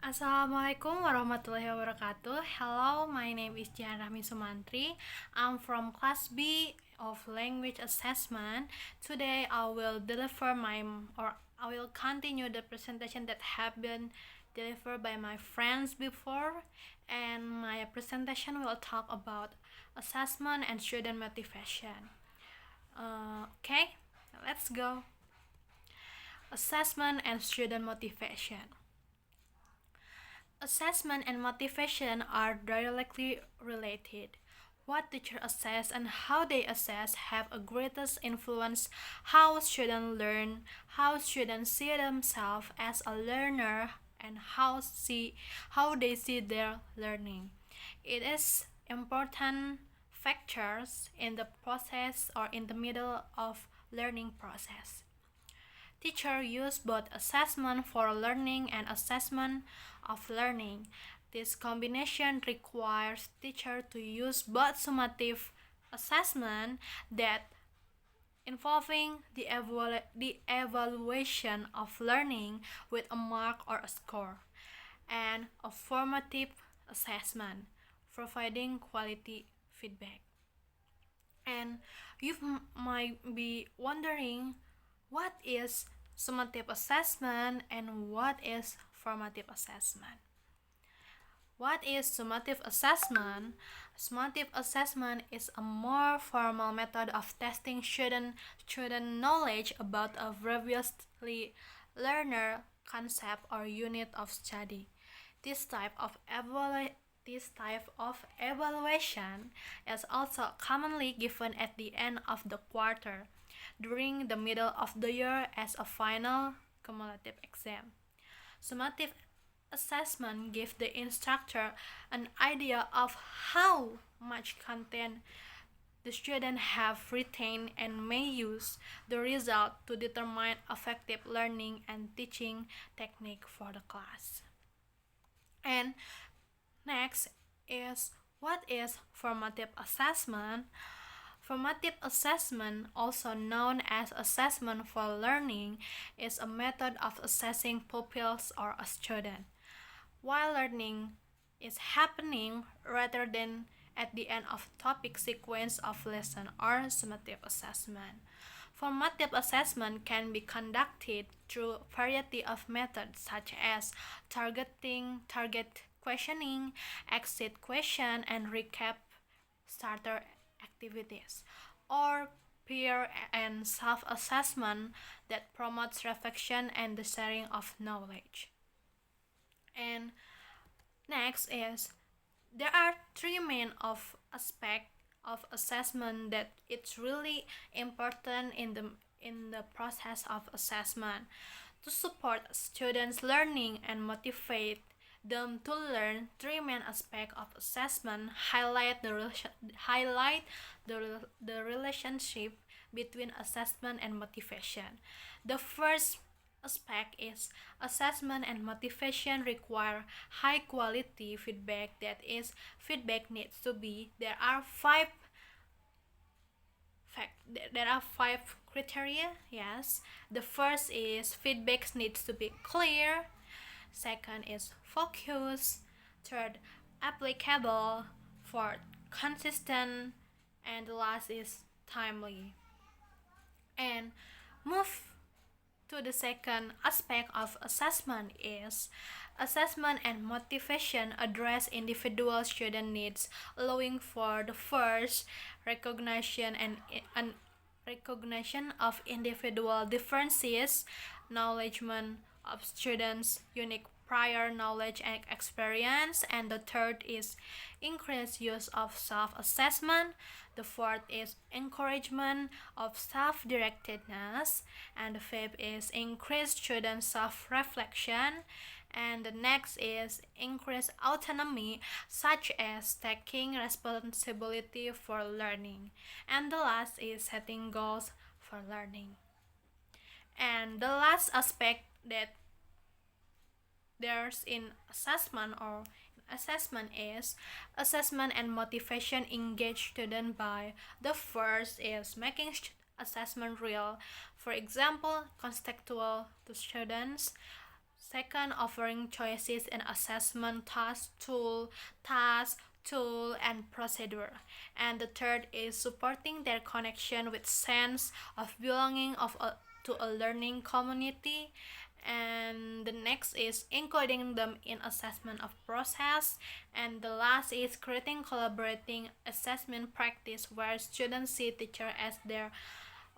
Assalamualaikum warahmatullahi wabarakatuh. Hello, my name is Jihan Rahmi Sumantri. I'm from class B of language assessment. Today I will continue the presentation that have been delivered by my friends before, and my presentation will talk about assessment and student motivation. Okay, let's go. Assessment and student motivation. Assessment and motivation are directly related. What teachers assess and how they assess have a greatest influence how students learn, how students see themselves as a learner, and how they see their learning. It is important factors in the process or in the middle of learning process. Teachers use both assessment for learning and assessment of learning. This combination requires teachers to use both summative assessment that involving the evaluation of learning with a mark or a score, and a formative assessment providing quality feedback. And you might be wondering, what is summative assessment and what is formative assessment? What is summative assessment? Summative assessment is a more formal method of testing student knowledge about a previously learned concept or unit of study. This type of evaluation is also commonly given at the end of the quarter, during the middle of the year as a final cumulative exam. Summative assessment gives the instructor an idea of how much content the student have retained and may use the result to determine effective learning and teaching technique for the class. And next is, what is formative assessment? Formative assessment, also known as assessment for learning, is a method of assessing pupils or a student while learning is happening rather than at the end of topic sequence of lesson or summative assessment. Formative assessment can be conducted through a variety of methods such as target questioning, exit question, and recap starter activities, or peer and self-assessment that promotes reflection and the sharing of knowledge. And next is, there are three main aspects of assessment that it's really important in the process of assessment. To support students' learning and motivate them to learn, three main aspects of assessment highlight the relationship between assessment and motivation. The first aspect is, assessment and motivation require high quality feedback. That is, feedback needs to be, there are five criteria. Yes, the first is, feedback needs to be clear. Second is focus. Third, applicable. Fourth, consistent. And the last is timely. And move to the second aspect of assessment is, assessment and motivation address individual student needs, allowing for the first recognition and recognition of individual differences, acknowledgement of students' unique prior knowledge and experience, and the third is increased use of self-assessment. The fourth is encouragement of self-directedness, and the fifth is increased student self-reflection, and the next is increased autonomy, such as taking responsibility for learning, and the last is setting goals for learning. And the last aspect that there's in assessment is, assessment and motivation engage students by, the first is making assessment real, for example, contextual to students. Second, offering choices in assessment tool, and procedure. And the third is supporting their connection with sense of belonging to a learning community. And the next is including them in assessment of process. And the last is creating collaborating assessment practice where students see teacher as their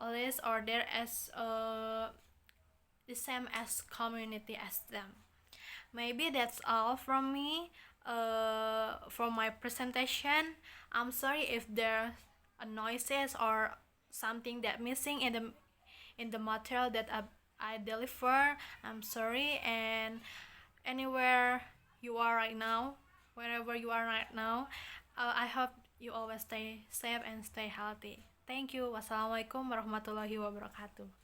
allies or there as the same as community as them. Maybe that's all from me from my presentation. I'm sorry if there are noises or something that missing in the material that I deliver. I'm sorry, and anywhere you are right now, wherever you are right now, I hope you always stay safe and stay healthy. Thank you. Wassalamualaikum warahmatullahi wabarakatuh.